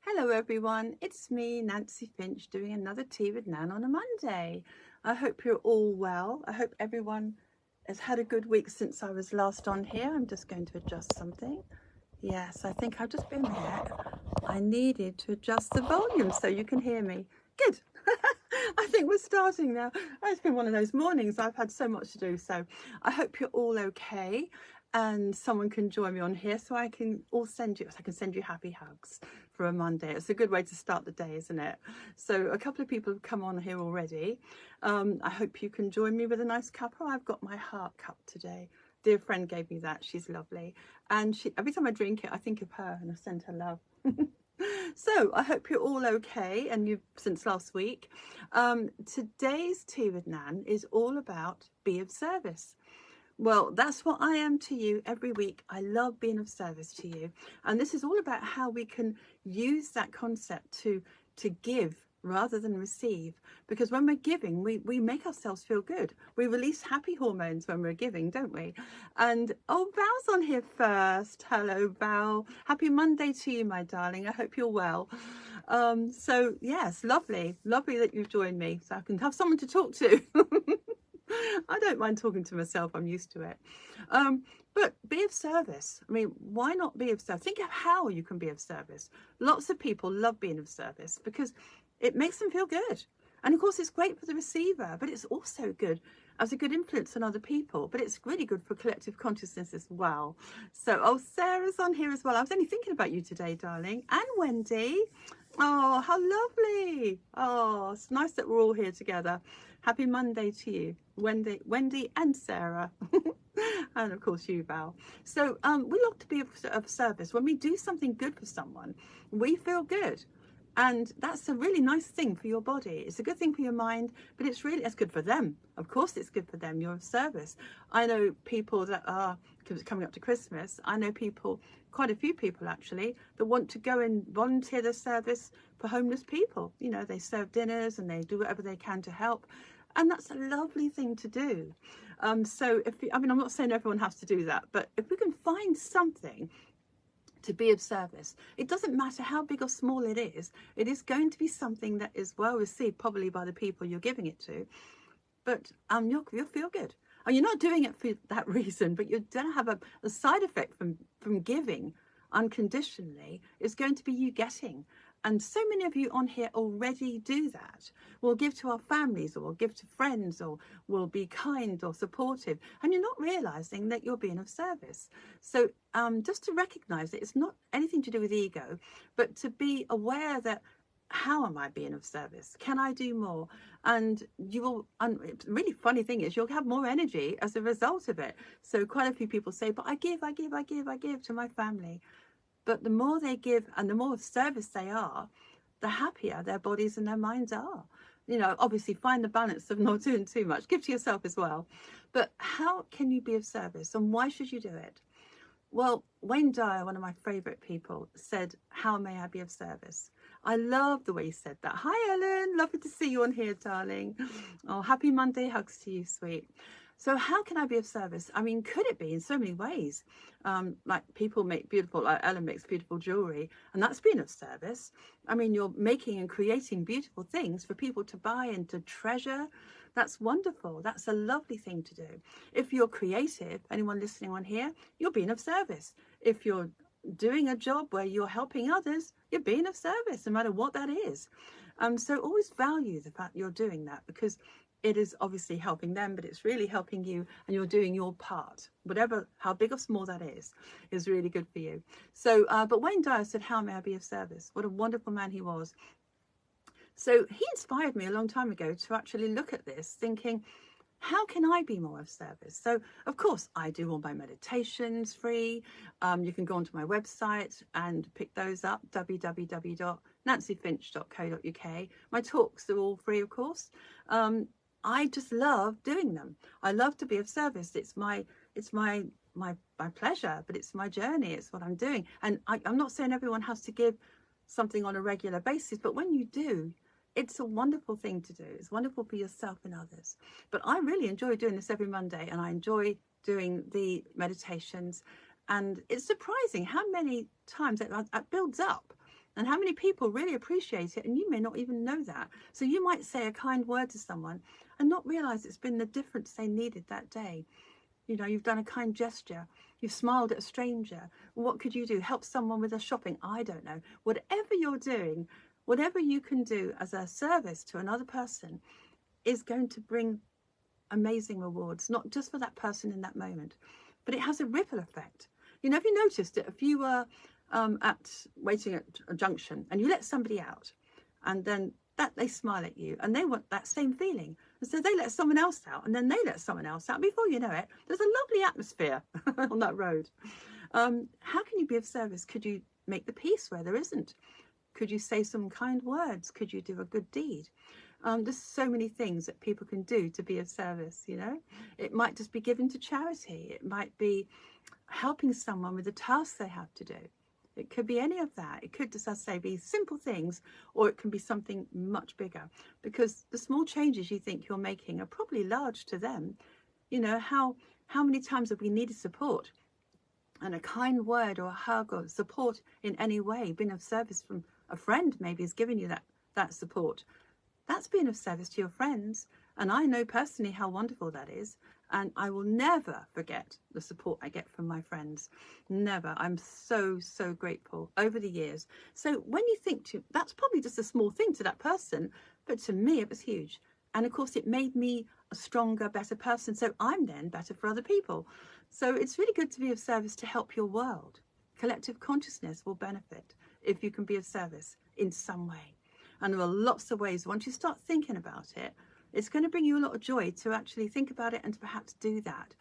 Hello everyone, it's me, Nancy Finch, doing another Tea with Nan on a Monday. I hope you're all well. I hope everyone has had a good week since I was last on here. I'm just going to adjust something. Yes, I think I've just been there. I needed to adjust the volume so you can hear me. Good. I think we're starting now. It's been one of those mornings. I've had so much to do. So I hope you're all okay and someone can join me on here so I can send you happy hugs for a Monday. It's a good way to start the day, isn't it? So a couple of people have come on here already. I hope you can join me with a nice cuppa. I've got my heart cup today. Dear friend gave me that. She's lovely. And every time I drink it, I think of her and I send her love. So I hope you're all okay and you've since last week. Today's Tea with Nan is all about be of service. Well, that's what I am to you every week. I love being of service to you. And this is all about how we can use that concept to give rather than receive. Because when we're giving, we make ourselves feel good. We release happy hormones when we're giving, don't we? And oh, Val's on here first. Hello, Val. Happy Monday to you, my darling. I hope you're well. So yes, lovely that you've joined me so I can have someone to talk to. I don't mind talking to myself. I'm used to it. But be of service. I mean, why not be of service? Think of how you can be of service. Lots of people love being of service because it makes them feel good. And of course, it's great for the receiver, but it's also good as a good influence on other people. But it's really good for collective consciousness as well. So, oh, Sarah's on here as well. I was only thinking about you today, darling. And Wendy. Oh, how lovely. Oh, it's nice that we're all here together. Happy Monday to you, Wendy and Sarah. And of course you, Val. So we love to be of service. When we do something good for someone, we feel good. And that's a really nice thing for your body. It's a good thing for your mind, but it's good for them. Of course it's good for them. You're of service. I know people that are, because it's coming up to Christmas, I know people, quite a few people actually, that want to go and volunteer their service for homeless people. You know, they serve dinners and they do whatever they can to help. And that's a lovely thing to do. So I'm not saying everyone has to do that, but if we can find something to be of service, it doesn't matter how big or small it is going to be something that is well received probably by the people you're giving it to, but you'll feel good. And you're not doing it for that reason, but you're going to have a side effect from giving unconditionally is going to be you getting. And so many of you on here already do that. We'll give to our families, or we'll give to friends, or we'll be kind or supportive. And you're not realizing that you're being of service. So just to recognize that it's not anything to do with ego, but to be aware that how am I being of service? Can I do more? And you will, really funny thing is you'll have more energy as a result of it. So quite a few people say, but I give to my family. But the more they give and the more of service they are, the happier their bodies and their minds are. You know, obviously find the balance of not doing too much. Give to yourself as well. But how can you be of service and why should you do it? Well, Wayne Dyer, one of my favourite people, said, how may I be of service? I love the way he said that. Hi, Ellen. Lovely to see you on here, darling. Oh, happy Monday. Hugs to you, sweet. So how can I be of service? I mean, could it be in so many ways? Like people make beautiful, like Ellen makes beautiful jewelry, and that's being of service. I mean, you're making and creating beautiful things for people to buy and to treasure. That's wonderful. That's a lovely thing to do. If you're creative, anyone listening on here, you're being of service. If you're doing a job where you're helping others, you're being of service, no matter what that is. So always value the fact you're doing that, because it is obviously helping them, but it's really helping you, and you're doing your part, whatever, how big or small that is really good for you. So, but Wayne Dyer said, how may I be of service? What a wonderful man he was. So he inspired me a long time ago to actually look at this, thinking, how can I be more of service? So, of course, I do all my meditations free. You can go onto my website and pick those up, www.nancyfinch.co.uk. My talks are all free, of course. I just love doing them. I love to be of service. It's my pleasure, but it's my journey. It's what I'm doing. And I'm not saying everyone has to give something on a regular basis, but when you do, it's a wonderful thing to do. It's wonderful for yourself and others. But I really enjoy doing this every Monday, and I enjoy doing the meditations. And it's surprising how many times it builds up. And how many people really appreciate it, and you may not even know that. So you might say a kind word to someone and not realize it's been the difference they needed that day. You know, you've done a kind gesture. You've smiled at a stranger. What could you do? Help someone with their shopping? I don't know. Whatever you're doing, whatever you can do as a service to another person is going to bring amazing rewards, not just for that person in that moment, but it has a ripple effect. You know, if you noticed it, if you were waiting at a junction and you let somebody out, and then they smile at you and they want that same feeling, and so they let someone else out, and then they let someone else out. Before you know it, there's a lovely atmosphere on that road. How can you be of service? Could you make the peace where there isn't? Could you say some kind words? Could you do a good deed? There's so many things that people can do to be of service, you know. It might just be given to charity. It might be helping someone with the task they have to do. It could be any of that. It could just, as I say, be simple things, or it can be something much bigger, because the small changes you think you're making are probably large to them. You know, how many times have we needed support, and a kind word or a hug or support in any way, been of service from a friend maybe has given you that support. That's been of service to your friends. And I know personally how wonderful that is. And I will never forget the support I get from my friends. Never. I'm so, so grateful over the years. So when you think that's probably just a small thing to that person, but to me it was huge. And of course it made me a stronger, better person. So I'm then better for other people. So it's really good to be of service to help your world. Collective consciousness will benefit if you can be of service in some way. And there are lots of ways. Once you start thinking about it, it's going to bring you a lot of joy to actually think about it and to perhaps do that,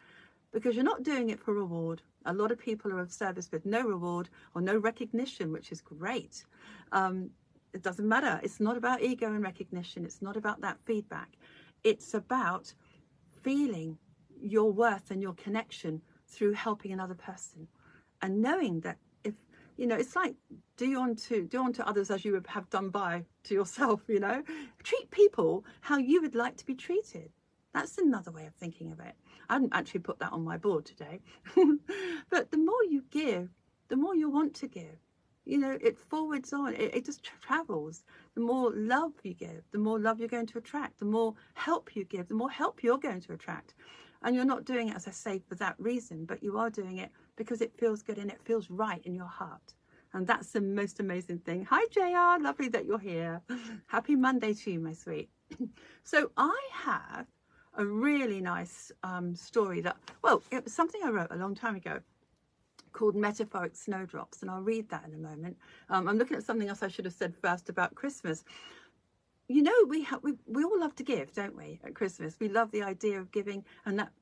because you're not doing it for reward. A lot of people are of service with no reward or no recognition, which is great. It doesn't matter. It's not about ego and recognition. It's not about that feedback. It's about feeling your worth and your connection through helping another person, and knowing that, if you know, it's like do unto others as you would have done to yourself. You know, treat people how you would like to be treated. That's another way of thinking of it. I hadn't actually put that on my board today. But the more you give, the more you want to give. You know, it forwards on. It just travels. The more love you give, the more love you're going to attract. The more help you give, the more help you're going to attract. And you're not doing it, as I say, for that reason, but you are doing it because it feels good and it feels right in your heart. And that's the most amazing thing. Hi, JR. Lovely that you're here. Happy Monday to you, my sweet. So I have a really nice story that, well, it was something I wrote a long time ago called Metaphoric Snowdrops, and I'll read that in a moment. I'm looking at something else I should have said first about Christmas. You know, we all love to give, don't we, at Christmas? We love the idea of giving, and that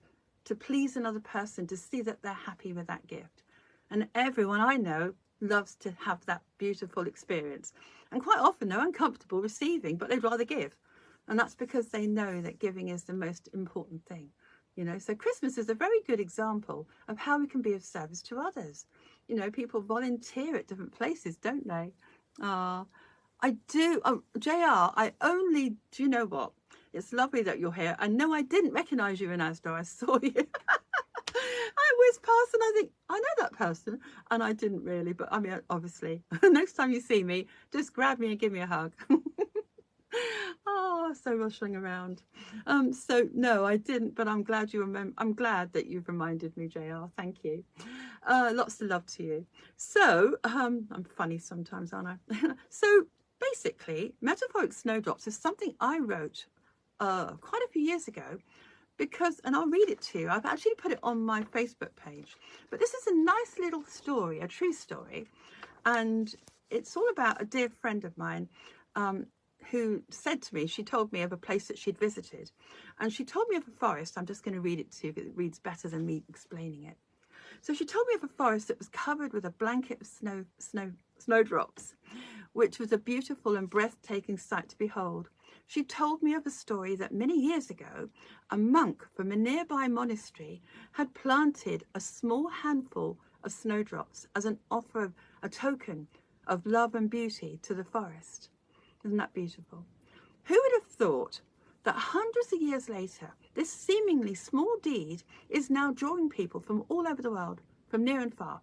to please another person, to see that they're happy with that gift. And everyone I know loves to have that beautiful experience. And quite often they're uncomfortable receiving, but they'd rather give. And that's because they know that giving is the most important thing. You know, so Christmas is a very good example of how we can be of service to others. You know, people volunteer at different places, don't they? I do. Oh, JR, do you know what? It's lovely that you're here. And no, I didn't recognise you in Asda. I saw you. I whizzed past and I think, I know that person. And I didn't really, but I mean, obviously, next time you see me, just grab me and give me a hug. Oh, so rushing around. So no, I didn't, but I'm glad I'm glad that you've reminded me, JR. Thank you. Lots of love to you. So I'm funny sometimes, aren't I? So basically, Metaphoric Snowdrops is something I wrote quite a few years ago, because, and I'll read it to you. I've actually put it on my Facebook page, but this is a nice little story, a true story, and it's all about a dear friend of mine who said to me, she told me of a place that she'd visited, and she told me of a forest. I'm just going to read it to you because it reads better than me explaining it. So she told me of a forest that was covered with a blanket of snowdrops, which was a beautiful and breathtaking sight to behold. She told me of a story that many years ago, a monk from a nearby monastery had planted a small handful of snowdrops as an offer, a token of love and beauty to the forest. Isn't that beautiful? Who would have thought that hundreds of years later, this seemingly small deed is now drawing people from all over the world, from near and far?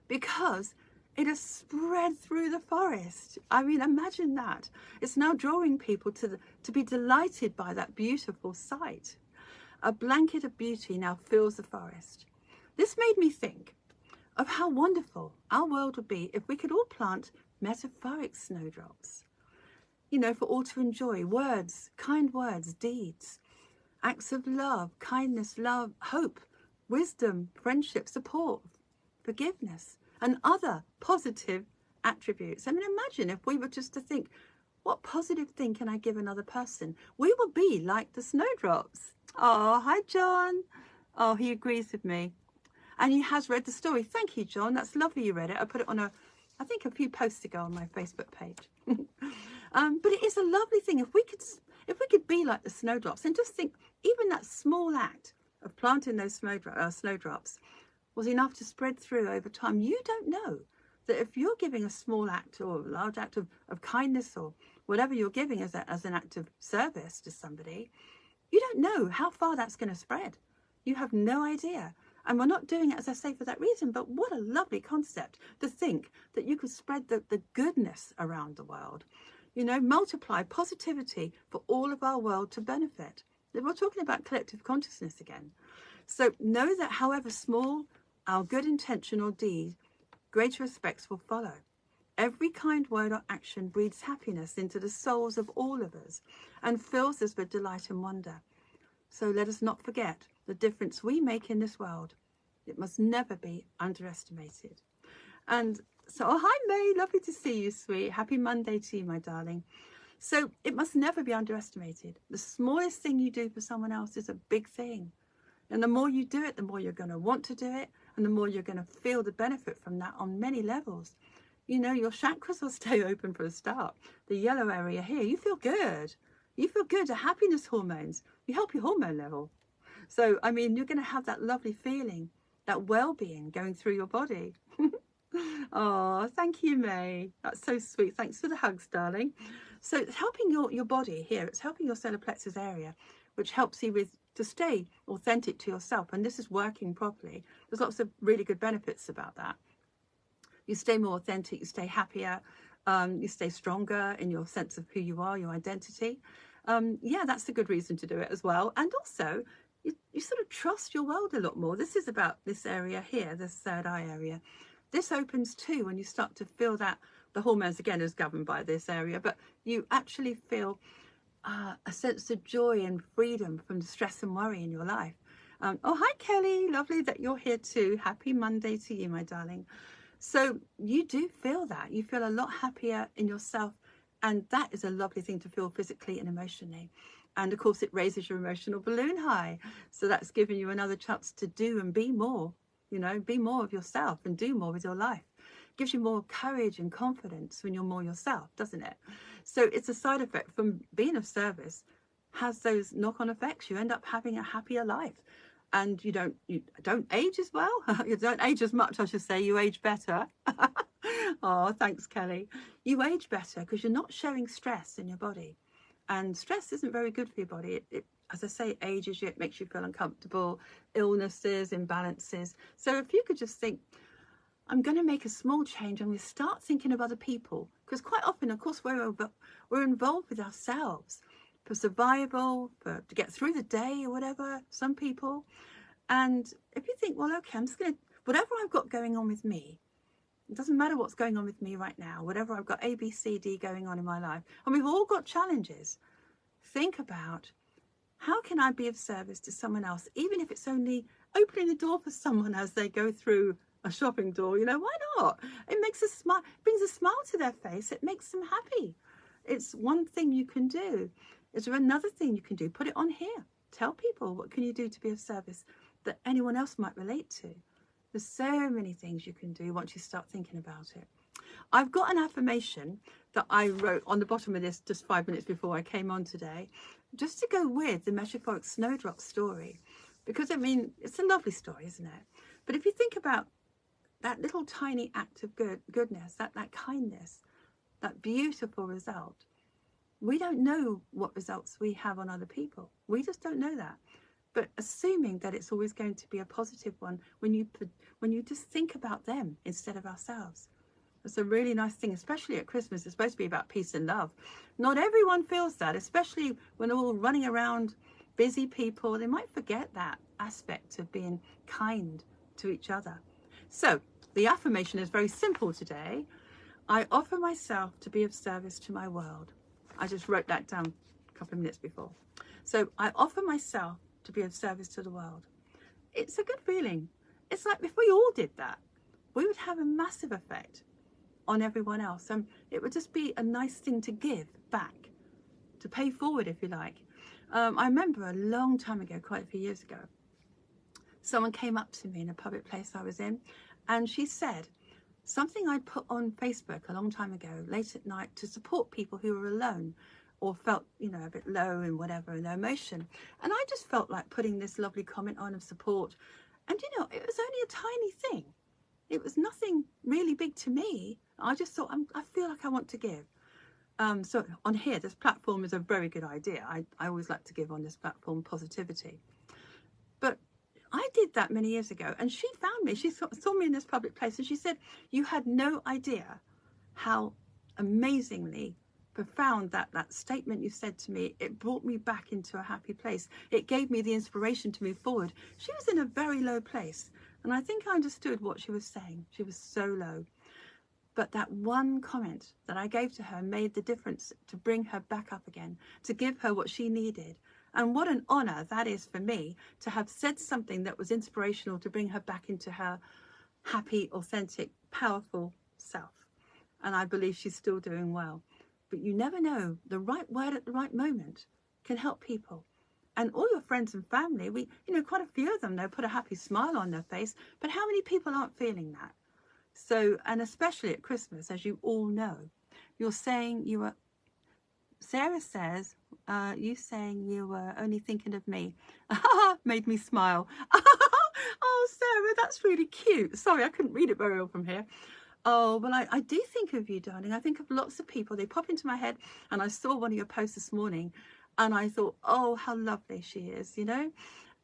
Because It has spread through the forest. I mean, imagine that. It's now drawing people to be delighted by that beautiful sight. A blanket of beauty now fills the forest. This made me think of how wonderful our world would be if we could all plant metaphoric snowdrops. You know, for all to enjoy. Words, kind words, deeds, acts of love, kindness, love, hope, wisdom, friendship, support, forgiveness, and other positive attributes. I mean, imagine if we were just to think, what positive thing can I give another person? We will be like the snowdrops. Oh, hi, John. Oh, he agrees with me. And he has read the story. Thank you, John. That's lovely you read it. I put it on I think a few posts ago on my Facebook page. But it is a lovely thing. If we could be like the snowdrops and just think, even that small act of planting those snowdrops was enough to spread through over time. You don't know that if you're giving a small act or a large act of kindness or whatever you're giving as an act of service to somebody, you don't know how far that's going to spread. You have no idea. And we're not doing it, as I say, for that reason, but what a lovely concept to think that you could spread the goodness around the world. You know, multiply positivity for all of our world to benefit. We're talking about collective consciousness again. So know that however small our good intention or deed, greater respects will follow. Every kind word or action breathes happiness into the souls of all of us and fills us with delight and wonder. So let us not forget the difference we make in this world. It must never be underestimated. And so, oh, hi, May. Lovely to see you, sweet. Happy Monday to you, my darling. So it must never be underestimated. The smallest thing you do for someone else is a big thing. And the more you do it, the more you're going to want to do it. And the more you're going to feel the benefit from that on many levels. You know, your chakras will stay open for a start. The yellow area here, you feel good. You feel good. The happiness hormones, you help your hormone level. So, I mean, you're going to have that lovely feeling, that well-being going through your body. Oh, thank you, May. That's so sweet. Thanks for the hugs, darling. So it's helping your body here. It's helping your solar plexus area, which helps you to stay authentic to yourself. And this is working properly. There's lots of really good benefits about that. You stay more authentic, you stay happier, you stay stronger in your sense of who you are, your identity. Yeah, that's a good reason to do it as well. And also, you sort of trust your world a lot more. This is about this area here, this third eye area. This opens too when you start to feel that the hormones, again, is governed by this area, but you actually feel a sense of joy and freedom from the stress and worry in your life. Oh, hi, Kelly. Lovely that you're here too. Happy Monday to you, my darling. So you do feel that. You feel a lot happier in yourself. And that is a lovely thing to feel physically and emotionally. And of course, it raises your emotional balloon high. So that's giving you another chance to do and be more, you know, be more of yourself and do more with your life. Gives you more courage and confidence when you're more yourself, doesn't it? So it's a side effect from being of service, has those knock-on effects. You end up having a happier life. And you don't age as well. You don't age as much, I should say. You age better. Oh, thanks, Kelly. You age better because you're not showing stress in your body. And stress isn't very good for your body. It, as I say, ages you. It makes you feel uncomfortable, illnesses, imbalances. So if you could just think, I'm going to make a small change. I'm going to start thinking of other people. Because quite often, of course, we're involved with ourselves for survival, to get through the day or whatever, some people. And if you think, well, okay, I'm just going to, whatever I've got going on with me, it doesn't matter what's going on with me right now, whatever I've got A, B, C, D going on in my life, and we've all got challenges. Think about, how can I be of service to someone else, even if it's only opening the door for someone as they go through a shopping door, you know, why not? It makes a smile, brings a smile to their face. It makes them happy. It's one thing you can do. Is there another thing you can do? Put it on here. Tell people, what can you do to be of service that anyone else might relate to? There's so many things you can do once you start thinking about it. I've got an affirmation that I wrote on the bottom of this just 5 minutes before I came on today, just to go with the metaphoric snowdrop story. Because, I mean, it's a lovely story, isn't it? But if you think about that little tiny act of goodness, that kindness, that beautiful result, we don't know what results we have on other people. We just don't know that. But assuming that it's always going to be a positive one when you just think about them instead of ourselves. It's a really nice thing, especially at Christmas. It's supposed to be about peace and love. Not everyone feels that, especially when they're all running around, busy people. They might forget that aspect of being kind to each other. So the affirmation is very simple today. I offer myself to be of service to my world. I just wrote that down a couple of minutes before. So I offer myself to be of service to the world. It's a good feeling. It's like if we all did that, we would have a massive effect on everyone else. It would just be a nice thing to give back, to pay forward, if you like. I remember a long time ago, quite a few years ago, someone came up to me in a public place I was in, and she said something I'd put on Facebook a long time ago, late at night, to support people who were alone or felt, you know, a bit low and whatever in their emotion. And I just felt like putting this lovely comment on of support. And, you know, it was only a tiny thing. It was nothing really big to me. I just thought, I feel like I want to give. So on here, this platform is a very good idea. I always like to give on this platform positivity. But I did that many years ago, and she found me. She saw me in this public place, and she said, you had no idea how amazingly profound that statement you said to me. It brought me back into a happy place. It gave me the inspiration to move forward. She was in a very low place, and I think I understood what she was saying. She was so low. But that one comment that I gave to her made the difference to bring her back up again, to give her what she needed. And what an honor that is for me to have said something that was inspirational to bring her back into her happy, authentic, powerful self. And I believe she's still doing well. But you never know, the right word at the right moment can help people. And all your friends and family, quite a few of them, they'll put a happy smile on their face. But how many people aren't feeling that? So, and especially at Christmas, as you all know, you're saying you were, Sarah says, you saying you were only thinking of me. Made me smile. Oh, Sarah, that's really cute. Sorry, I couldn't read it very well from here. Oh, well, I do think of you, darling. I think of lots of people. They pop into my head, and I saw one of your posts this morning, and I thought, oh, how lovely she is, you know?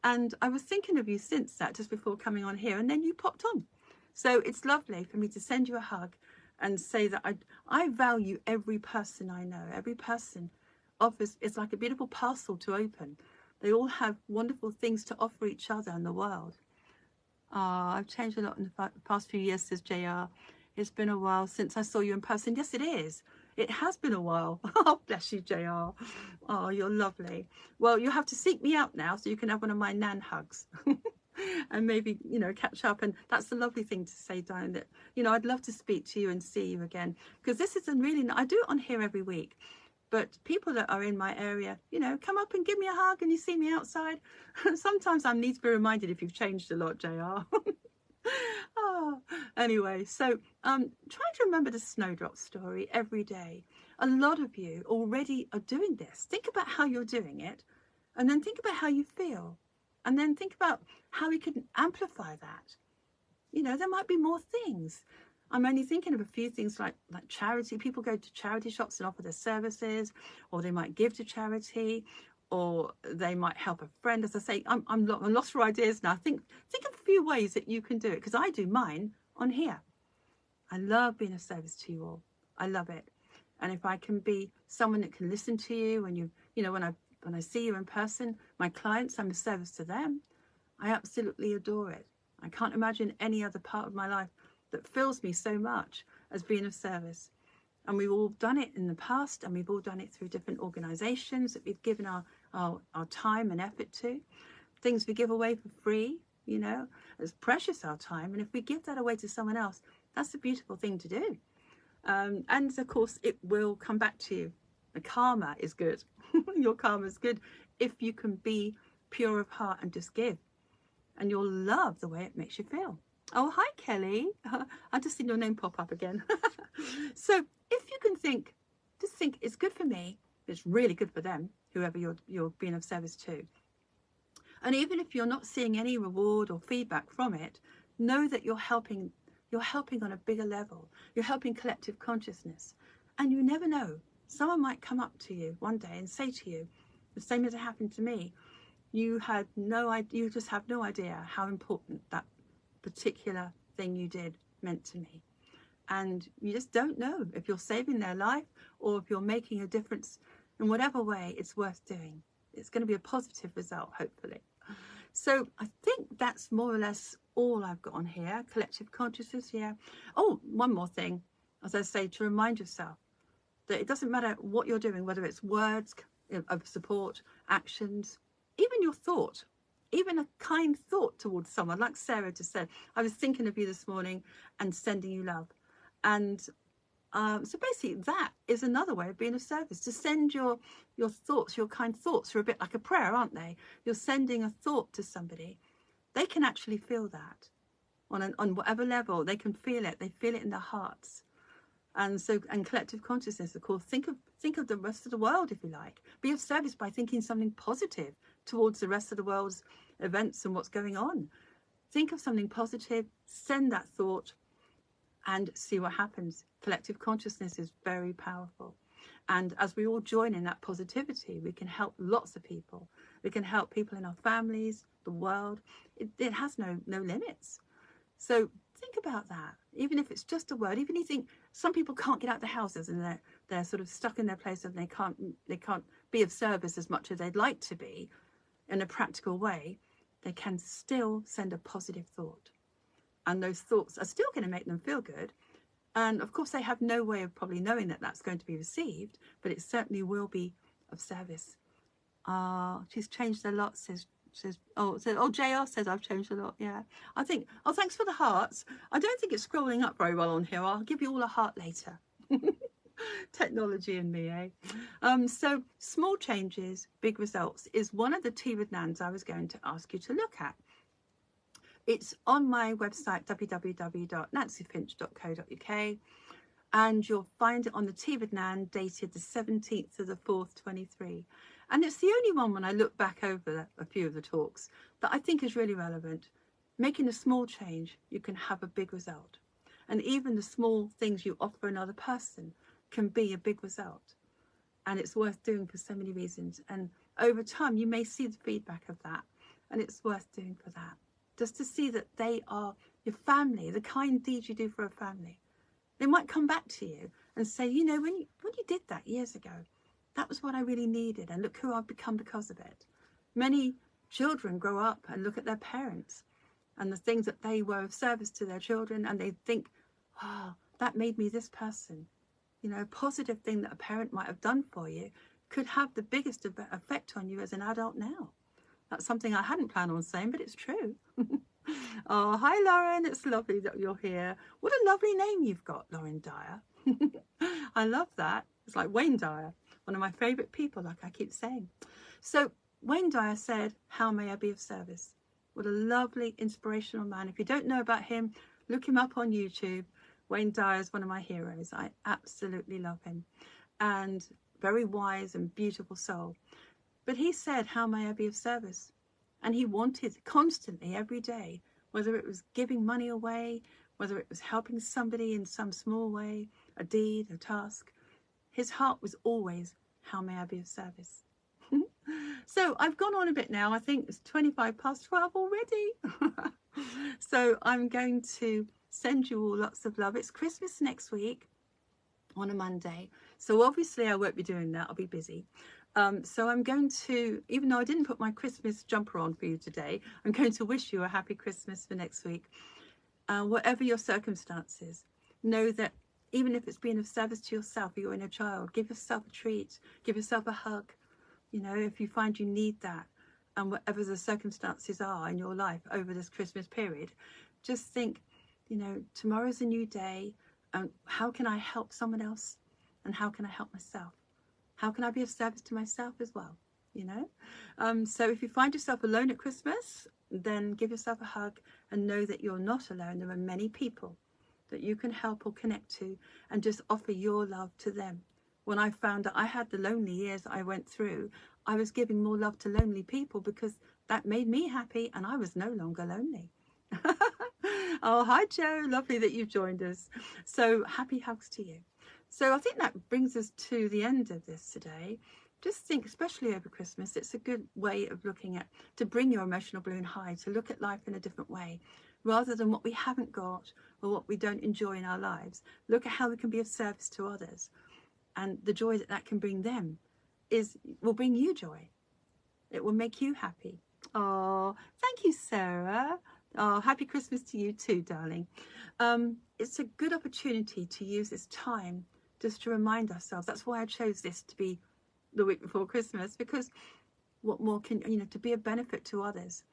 And I was thinking of you since that, just before coming on here, and then you popped on. So it's lovely for me to send you a hug and say that I value every person I know. Every person offers, it's like a beautiful parcel to open. They all have wonderful things to offer each other in the world. I've changed a lot in the past few years, says JR. It's been a while since I saw you in person. Yes, it is. It has been a while. Oh, bless you, JR. Oh, you're lovely. Well, you have to seek me out now so you can have one of my Nan hugs. And maybe, catch up. And that's the lovely thing to say, Diane, that, I'd love to speak to you and see you again. Because this is I do it on here every week. But people that are in my area, come up and give me a hug and you see me outside. Sometimes I need to be reminded if you've changed a lot, JR. Anyway, so trying to remember the snowdrop story every day. A lot of you already are doing this. Think about how you're doing it, and then think about how you feel, and then think about how we can amplify that. There might be more things. I'm only thinking of a few things like charity. People go to charity shops and offer their services, or they might give to charity, or they might help a friend. As I say, I'm lost for ideas now. Think of a few ways that you can do it, because I do mine on here. I love being of service to you all. I love it. And if I can be someone that can listen to you, when I see you in person, my clients, I'm of service to them. I absolutely adore it. I can't imagine any other part of my life that fills me so much as being of service. And we've all done it in the past, and we've all done it through different organizations that we've given our time and effort to. Things we give away for free, it's precious, our time. And if we give that away to someone else, that's a beautiful thing to do. And of course, it will come back to you. The karma is good. Your karma is good if you can be pure of heart and just give. And you'll love the way it makes you feel. Oh, hi, Kelly. I just seen your name pop up again. So if you can just think it's good for me, it's really good for them, whoever you're being of service to. And even if you're not seeing any reward or feedback from it, know that you're helping on a bigger level. You're helping collective consciousness. And you never know. Someone might come up to you one day and say to you, the same as it happened to me, you just have no idea how important that particular thing you did meant to me. and you just don't know if you're saving their life or if you're making a difference in whatever way. It's worth doing. It's going to be a positive result, hopefully. So I think that's more or less all I've got on here. Collective consciousness, yeah. Oh, one more thing, as I say, to remind yourself that it doesn't matter what you're doing, whether it's words of support, actions, even your thought, even a kind thought towards someone, like Sarah just said. I was thinking of you this morning and sending you love. And so basically that is another way of being of service, to send your thoughts, your kind thoughts. Are a bit like a prayer, aren't they? You're sending a thought to somebody. They can actually feel that on whatever level. They can feel it. They feel it in their hearts. And collective consciousness, of course, think of the rest of the world, if you like. Be of service by thinking something positive towards the rest of the world's events and what's going on. Think of something positive, send that thought, and see what happens. Collective consciousness is very powerful. And as we all join in that positivity, we can help lots of people. We can help people in our families, the world. It has no limits. So think about that. Even if it's just a word, even if you think some people can't get out of the houses and they're sort of stuck in their place and they can't be of service as much as they'd like to be in a practical way, they can still send a positive thought. And those thoughts are still going to make them feel good. And of course, they have no way of probably knowing that that's going to be received, but it certainly will be of service. She's changed a lot, says JR says I've changed a lot. Yeah, I think, thanks for the hearts. I don't think it's scrolling up very well on here. I'll give you all a heart later. Technology and me, eh? So small changes, big results is one of the Tea with Nans I was going to ask you to look at. It's on my website, www.nancyfinch.co.uk, and you'll find it on the Tea with Nan, dated the 17th of the 4th, 23. And it's the only one, when I look back over a few of the talks, that I think is really relevant. Making a small change, you can have a big result. And even the small things you offer another person can be a big result. And it's worth doing for so many reasons. And over time, you may see the feedback of that. And it's worth doing for that. Just to see that they are your family, the kind deeds you do for a family. They might come back to you and say, you know, when you did that years ago, that was what I really needed, and look who I've become because of it. Many children grow up and look at their parents and the things that they were of service to their children, and they think, oh, that made me this person. You know, a positive thing that a parent might have done for you could have the biggest effect on you as an adult now. That's something I hadn't planned on saying, but it's true. Oh, hi, Lauren. It's lovely that you're here. What a lovely name you've got, Lauren Dyer. I love that. It's like Wayne Dyer, one of my favourite people, like I keep saying. So Wayne Dyer said, how may I be of service? What a lovely, inspirational man. If you don't know about him, look him up on YouTube. Wayne Dyer is one of my heroes. I absolutely love him. And very wise and beautiful soul. But he said, how may I be of service? And he wanted constantly, every day, whether it was giving money away, whether it was helping somebody in some small way, a deed, a task. His heart was always, how may I be of service? So I've gone on a bit now. I think it's 25 past 12 already. So I'm going to send you all lots of love. It's Christmas next week on a Monday. So obviously I won't be doing that. I'll be busy. So I'm going to, even though I didn't put my Christmas jumper on for you today, I'm going to wish you a happy Christmas for next week. Whatever your circumstances, know that even if it's being of service to yourself or your inner child, give yourself a treat, give yourself a hug. You know, if you find you need that, and whatever the circumstances are in your life over this Christmas period, just think, you know, tomorrow's a new day, and how can I help someone else? And how can I help myself? How can I be of service to myself as well? You know? So if you find yourself alone at Christmas, then give yourself a hug and know that you're not alone. There are many people that you can help or connect to, and just offer your love to them. When I found that I had the lonely years I went through, I was giving more love to lonely people because that made me happy and I was no longer lonely. Oh, hi, Joe. Lovely that you've joined us. So happy hugs to you. So I think that brings us to the end of this today. Just think, especially over Christmas, it's a good way of looking at, to bring your emotional balloon high, to look at life in a different way, rather than what we haven't got or what we don't enjoy in our lives. Look at how we can be of service to others, and the joy that that can bring them will bring you joy. It will make you happy. Oh, thank you, Sarah. Oh, happy Christmas to you too, darling. It's a good opportunity to use this time just to remind ourselves. That's why I chose this to be the week before Christmas, because what more can, to be a benefit to others.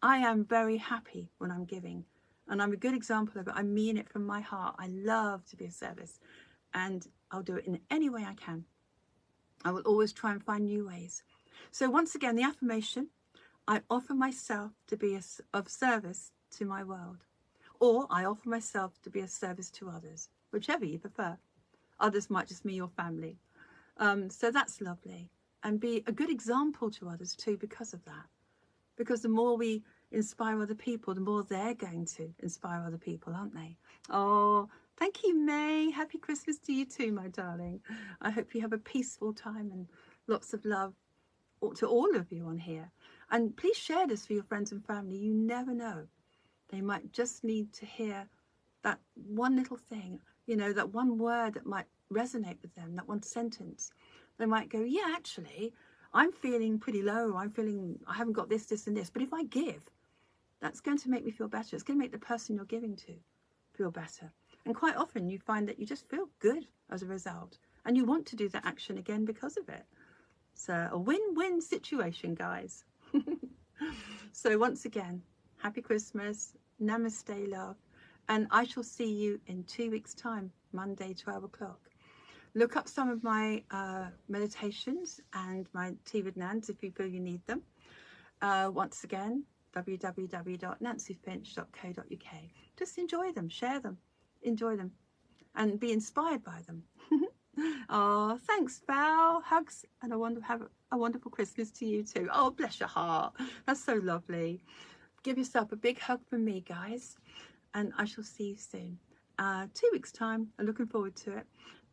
I am very happy when I'm giving, and I'm a good example of it. I mean it from my heart. I love to be of service, and I'll do it in any way I can. I will always try and find new ways. So once again, the affirmation: I offer myself to be of service to my world, or I offer myself to be of service to others, whichever you prefer. Others might just mean your family. So that's lovely. And be a good example to others too because of that. Because the more we inspire other people, the more they're going to inspire other people, aren't they? Oh, thank you, May. Happy Christmas to you too, my darling. I hope you have a peaceful time and lots of love to all of you on here. And please share this for your friends and family. You never know. They might just need to hear that one little thing, that one word that might resonate with them, that one sentence. They might go, yeah, actually, I'm feeling pretty low. I haven't got this, and this. But if I give, that's going to make me feel better. It's going to make the person you're giving to feel better. And quite often you find that you just feel good as a result. And you want to do that action again because of it. So a win-win situation, guys. So once again, happy Christmas. Namaste, love. And I shall see you in 2 weeks' time, Monday, 12 o'clock. Look up some of my meditations and my tea with Nans if you feel you need them. Once again, www.nancyfinch.co.uk. Just enjoy them, share them, enjoy them, and be inspired by them. Oh, thanks, Val. Hugs, and have a wonderful Christmas to you too. Oh, bless your heart. That's so lovely. Give yourself a big hug from me, guys, and I shall see you soon. 2 weeks' time. I'm looking forward to it.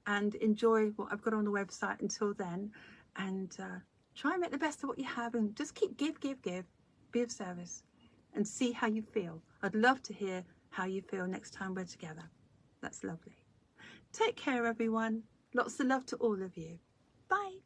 And enjoy what I've got on the website until then. And try and make the best of what you have. And just keep give. Be of service. And see how you feel. I'd love to hear how you feel next time we're together. That's lovely. Take care, everyone. Lots of love to all of you. Bye.